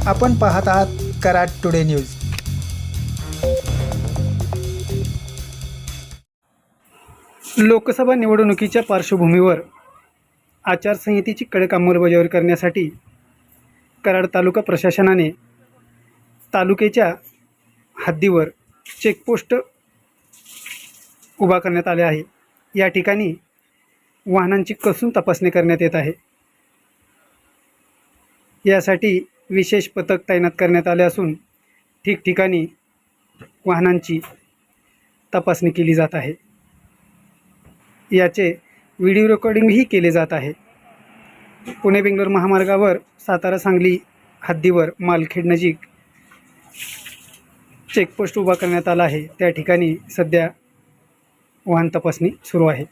आपण पाहत आहात कराड टुडे न्यूज. लोकसभा निवडणुकीच्या पार्श्वभूमीवर आचारसंहितेची कडक अंमलबजावणी करण्यासाठी कराड तालुका प्रशासनाने तालुक्याच्या हद्दीवर चेकपोस्ट उभा करण्यात आले आहे. या ठिकाणी वाहनांची कसून तपासणी करण्यात येत आहे. यासाठी विशेष पथक तैनात करण्यात आले असून ठिकठिकाणी वाहनांची तपासणी केली जात आहे. याचे व्हिडिओ रेकॉर्डिंगही केले जात आहे. पुणे बेंगलोर महामार्गावर सातारा सांगली हद्दीवर मालखेड नजीक चेकपोस्ट उभा करण्यात आला आहे. त्या ठिकाणी सध्या वाहन तपासणी सुरू आहे.